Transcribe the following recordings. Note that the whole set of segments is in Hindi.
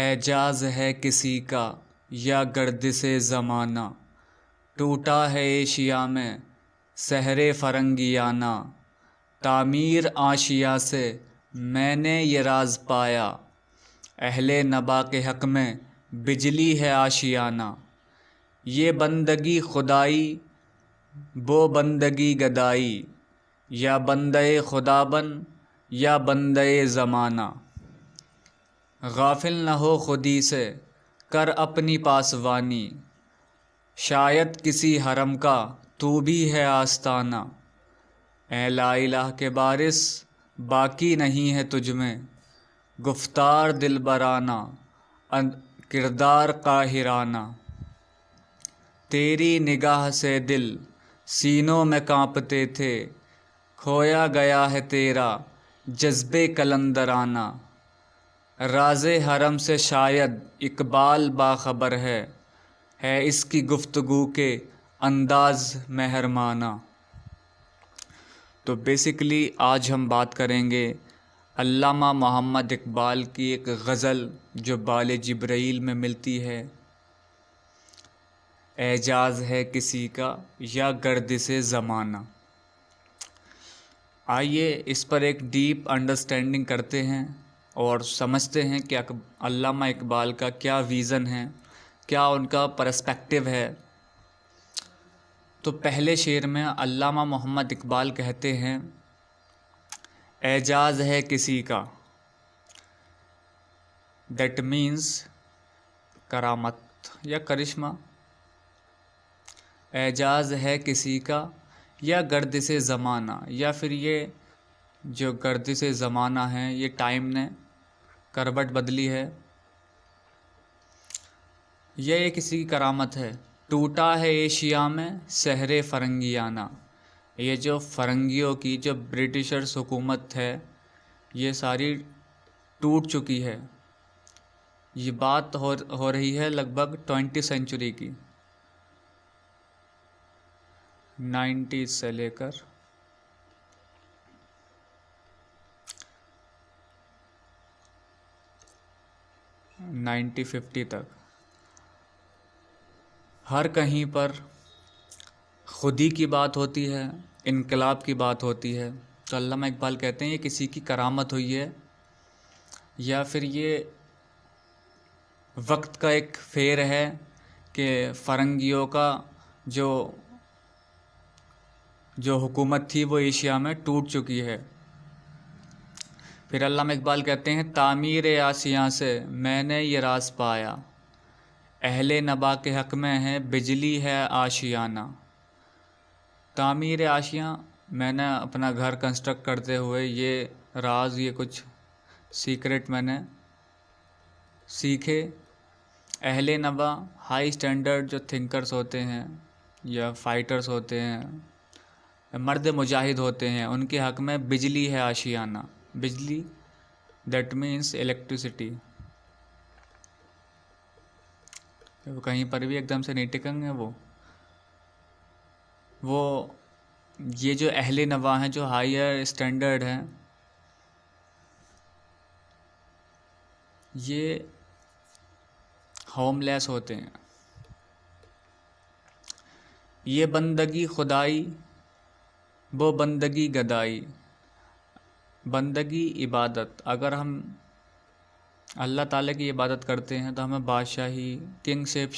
एजाज़ है किसी का या गर्दिशे ज़माना, टूटा है एशिया में सहरे फरंगियाना। तामीर आशिया से मैंने ये राज पाया, अहले नबा के हक़ में बिजली है आशियाना। ये बंदगी खुदाई वो बंदगी गदाई, या बंदे खुदाबन या बंदे ज़माना। गाफिल न हो खुदी से कर अपनी पासवानी, शायद किसी हरम का तू भी है आस्ताना। ए ला इलाह के बारिस बाकी नहीं है तुझमें, गुफ्तार दिलबराना किरदार काहिराना। तेरी निगाह से दिल सीनों में कांपते थे, खोया गया है तेरा जज्बे कलंदराना। राज़े हरम से शायद इकबाल बाखबर है इसकी गुफ्तगू के अंदाज़ मेहरमाना। तो बेसिकली आज हम बात करेंगे अल्लामा मोहम्मद इकबाल की एक गज़ल जो बाले जिब्राइल में मिलती है। एजाज़ है किसी का या गर्दिशे ज़माना। आइए इस पर एक डीप अंडरस्टैंडिंग करते हैं और समझते हैं कि अल्लामा इकबाल का क्या विज़न है, क्या उनका पर्सपेक्टिव है। तो पहले शेर में अल्लामा मोहम्मद इकबाल कहते हैं, एजाज़ है किसी का, दैट मीन्स करामत या करिश्मा। एजाज़ है किसी का या गर्दिशे ज़माना, या फिर ये जो गर्दिशे ज़माना है ये टाइम ने करवट बदली है, यह किसी की करामत है। टूटा है एशिया में सहरे फरंगियाना, ये जो फरंगियों की जो ब्रिटिशर्स हुकूमत है ये सारी टूट चुकी है। ये बात हो रही है लगभग 20वीं सेंचुरी की, 90s से लेकर 1950 तक। हर कहीं पर खुदी की बात होती है, इनकलाब की बात होती है। तो अल्लामा इकबाल कहते हैं ये किसी की करामत हुई है, या फिर ये वक्त का एक फेर है कि फ़रंगियों का जो हुकूमत थी वो एशिया में टूट चुकी है। फिर अल्लामा इकबाल कहते हैं, तामीर आसिया से मैंने ये राज पाया, अहले नबा के हक़ में है बिजली है आशियाना। तामीर आशिया, मैंने अपना घर कंस्ट्रक्ट करते हुए ये राज, ये कुछ सीक्रेट मैंने सीखे। अहले नबा हाई स्टैंडर्ड जो थिंकर्स होते हैं या फाइटर्स होते हैं, मर्द मुजाहिद होते हैं, उनके हक़ में बिजली है आशियाना। बिजली दैट मीन्स इलेक्ट्रिसिटी। कहीं पर भी एकदम से नहीं टिकेंगे वो ये जो अहले नवा हैं, जो हायर स्टैंडर्ड हैं, ये होमलेस होते हैं। ये बंदगी खुदाई वो बंदगी गदाई। बंदगी इबादत, अगर हम अल्लाह ताला की इबादत करते हैं तो हमें बादशाही, किंगशिप,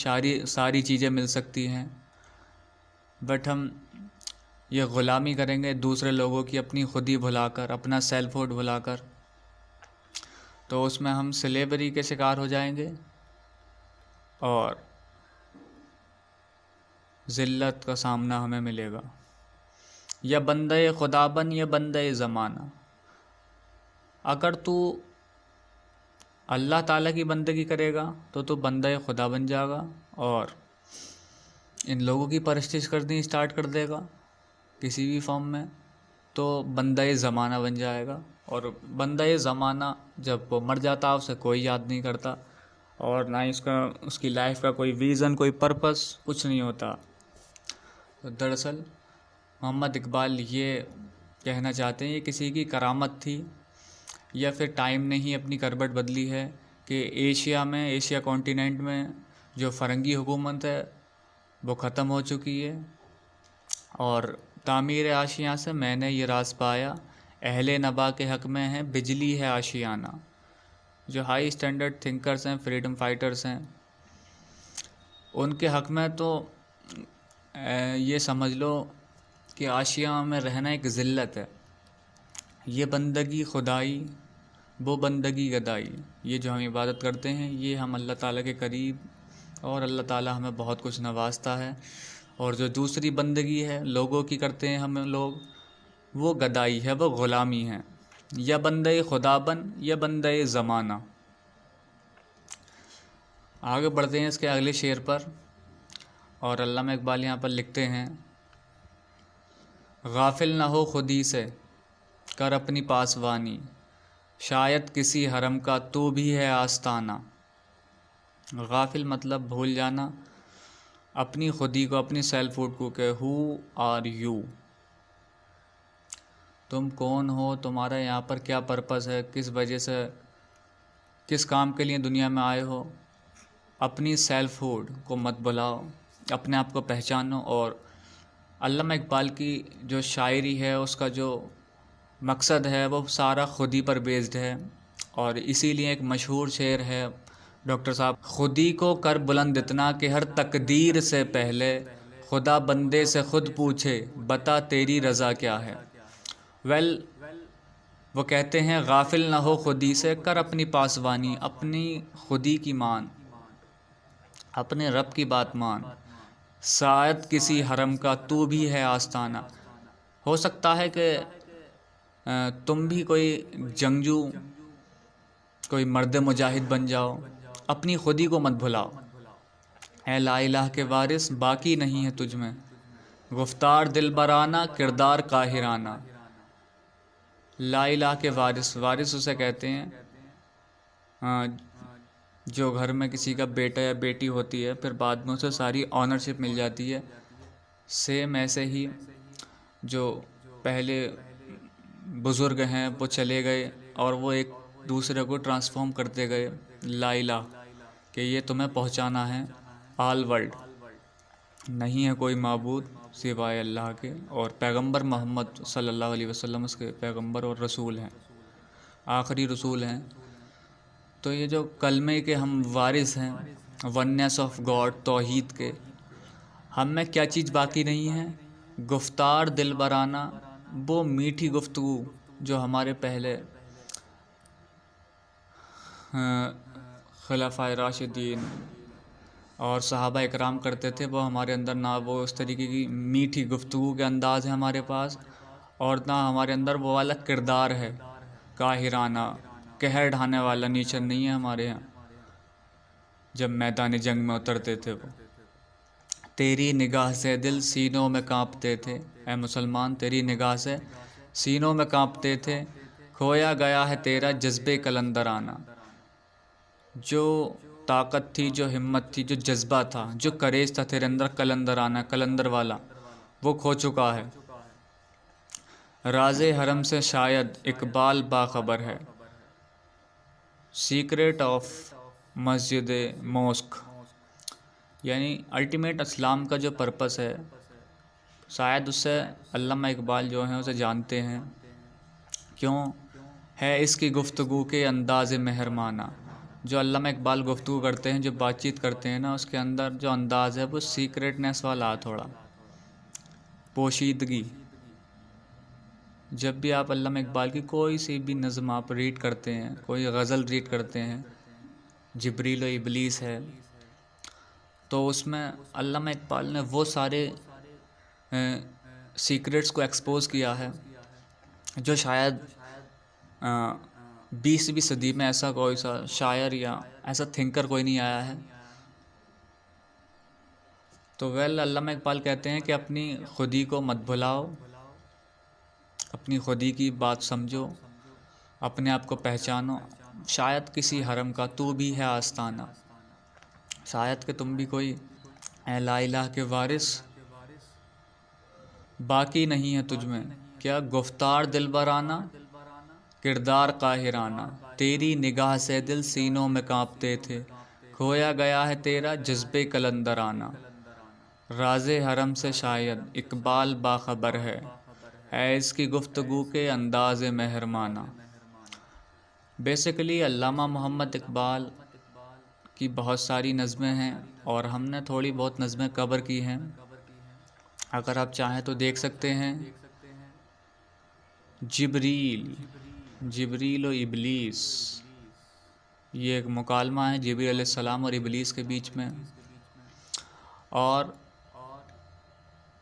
सारी चीज़ें मिल सकती हैं। बट हम ये ग़ुलामी करेंगे दूसरे लोगों की, अपनी खुदी भुलाकर, अपना सेल्फहुड भुलाकर, तो उसमें हम स्लेवरी के शिकार हो जाएंगे और ज़िल्लत का सामना हमें मिलेगा। या बंदे खुदाबन या बंदे ज़माना। अगर तू अल्लाह ताला की बंदगी करेगा तो तू बंदे खुदा बन जाएगा और इन लोगों की परस्तिश करनी स्टार्ट कर देगा किसी भी फॉर्म में, तो बंदे ज़माना बन जाएगा। और बंदे ज़माना जब वो मर जाता है उसे कोई याद नहीं करता और ना ही उसकी लाइफ का कोई विज़न, कोई पर्पस, कुछ नहीं होता। तो दरअसल मोहम्मद इकबाल ये कहना चाहते हैं ये किसी की करामत थी, या फिर टाइम ने ही अपनी करवट बदली है, कि एशिया कॉन्टिनेंट में जो फ़रंगी हुकूमत है वो ख़त्म हो चुकी है। और तामीर आशियाँ से मैंने ये राज पाया, अहले नबा के हक़ में है बिजली है आशियाना। जो हाई स्टैंडर्ड थिंकर्स हैं, फ्रीडम फाइटर्स हैं, उनके हक़ में तो ये समझ लो कि आशिया में रहना एक ज़िल्लत है। ये बंदगी खुदाई, वो बंदगी गदाई। ये जो हम इबादत करते हैं ये हम अल्लाह ताला के करीब, और अल्लाह ताला हमें बहुत कुछ नवाजता है। और जो दूसरी बंदगी है लोगों की करते हैं हम लोग, वो गदाई है, वो ग़ुलामी है। या बंदे खुदाबन या बंदे ज़माना। आगे बढ़ते हैं इसके अगले शेर पर, और अल्लामा इकबाल यहाँ पर लिखते हैं, गाफिल न हो खुदी से कर अपनी पासवानी, शायद किसी हरम का तू भी है आस्ताना। गाफिल मतलब भूल जाना अपनी खुदी को, अपनी सेल्फहुड को, के हु आर यू, तुम कौन हो, तुम्हारा यहाँ पर क्या पर्पस है, किस वजह से, किस काम के लिए दुनिया में आए हो। अपनी सेल्फहुड को मत भुलाओ, अपने आप को पहचानो। और अल्लामा इकबाल की जो शायरी है उसका जो मकसद है वो सारा खुदी पर बेस्ड है। और इसीलिए एक मशहूर शेर है डॉक्टर साहब, खुदी को कर बुलंद इतना कि हर तकदीर से पहले खुदा बंदे से ख़ुद पूछे बता तेरी रज़ा क्या है। वो कहते हैं गाफिल ना हो खुदी से कर अपनी पासवानी, अपनी खुदी की मान, अपने रब की बात मान, शायद किसी हरम का तू भी है आस्ताना। हो सकता है कि तुम भी कोई जंगजू, कोई मर्द मुजाहिद बन जाओ। अपनी खुदी को मत भुलाओ। ऐ ला इलाह के वारिस बाकी नहीं है तुझ में, गुफ्तार दिलबराना किरदार काहिराना। ला इलाह के वारिस, वारिस उसे कहते हैं जो घर में किसी का बेटा या बेटी होती है, फिर बाद में उसे सारी ऑनरशिप मिल जाती है। सेम ऐसे ही जो पहले बुज़ुर्ग हैं वो चले गए और वो एक दूसरे को ट्रांसफॉर्म करते गए। ला इलाह कि ये तुम्हें पहुंचाना है आल वर्ल्ड, नहीं है कोई माबूद सिवाय अल्लाह के, और पैगंबर मोहम्मद सल्लल्लाहु अलैहि वसल्लम उसके पैगंबर और रसूल हैं, आखिरी रसूल हैं। तो ये जो कलमे के हम वारिस हैं, वननेस ऑफ गॉड, तौहीद के, हम में क्या चीज़ बाकी नहीं है? गुफ्तार दिलबराना, वो मीठी गुफ्तगू जो हमारे पहले खुलाफाए राशिदीन और सहाबा इकराम करते थे, वो हमारे अंदर ना वो उस तरीके की मीठी गुफ्तगू के अंदाज़ है हमारे पास, और ना हमारे अंदर वो वाला किरदार है काहिराना, कहर ढाने वाला नेचर नहीं है हमारे यहाँ। जब मैदान जंग में उतरते थे वो, तेरी निगाह से दिल सीनों में कांपते थे, ऐ मुसलमान तेरी निगाह से सीनों में कांपते थे, खोया गया है तेरा जज्बे कलंदराना। जो ताकत थी, जो हिम्मत थी, जो जज्बा था, जो करेज था तेरे अंदर कलंदराना, कलंदर वाला, वो खो चुका है। राज़े हरम से शायद इकबाल बाखबर है, सीक्रेट ऑफ मस्जिद मॉस्क। यानी अल्टीमेट इस्लाम का जो पर्पस है, शायद उससे अल्लामा इकबाल जो हैं उसे जानते हैं। क्यों है इसकी गुफ्तगू के अंदाज़ मेहरमाना। जो अल्लामा इकबाल गुफ्तगू करते हैं, जो बातचीत करते हैं ना, उसके अंदर जो अंदाज़ है वो सीक्रेटनेस वाला, थोड़ा पोशीदगी। जब भी आप अल्लामा इकबाल की कोई सी भी नज़म आप रीड करते हैं, कोई गज़ल रीड करते हैं, जिब्रील व इबलीस है, तो उसमें अल्लामा इकबाल ने वो सारे सीक्रेट्स को एक्सपोज़ किया है जो शायद 20वीं सदी में ऐसा कोई सा शायर या ऐसा थिंकर कोई नहीं आया है। तो अल्लामा इकबाल कहते हैं कि अपनी खुदी को मत भुलाओ, अपनी खुदी की बात समझो, अपने आप को पहचानो। शायद किसी हरम का तू भी है आस्ताना, शायद कि तुम भी कोई ला इलाह के वारिस बाकी नहीं है तुझ में। क्या गुफ्तार दिलबराना, किरदार काहिराना, तेरी निगाह से दिल सीनों में कांपते थे, खोया गया है तेरा जज्बे कलंदराना। राज़े हरम से शायद इकबाल बाखबर है इसकी गुफ्तगू के अंदाज़े मेहरमाना। बेसिकली अल्लामा मोहम्मद इकबाल की बहुत सारी नज़में हैं और हमने थोड़ी बहुत नज़में कवर की हैं। अगर आप चाहें तो देख सकते हैं। जिब्रील और इबलीस, ये एक मुकालमा है जिब्रील अलैहिस्सलाम और इबलीस के बीच में। और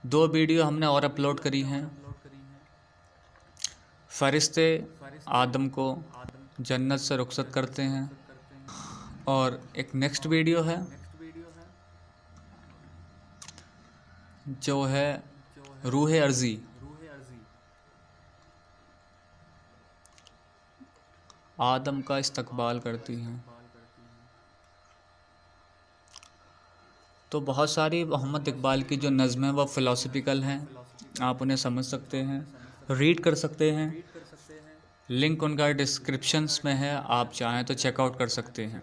2 वीडियो हमने और अपलोड करी हैं। फरिश्ते आदम को जन्नत से रुखसत करते हैं। और एक नेक्स्ट वीडियो है जो है रूह अर्ज़ी। आदम का इस्तकबाल करती हैं। तो बहुत सारी मोहम्मद इकबाल की जो नज़में वो फ़िलासफ़िकल हैं, आप उन्हें समझ सकते हैं, रीड कर सकते हैं। लिंक उनका डिस्क्रिप्शंस में है, आप चाहें तो चेकआउट कर सकते हैं।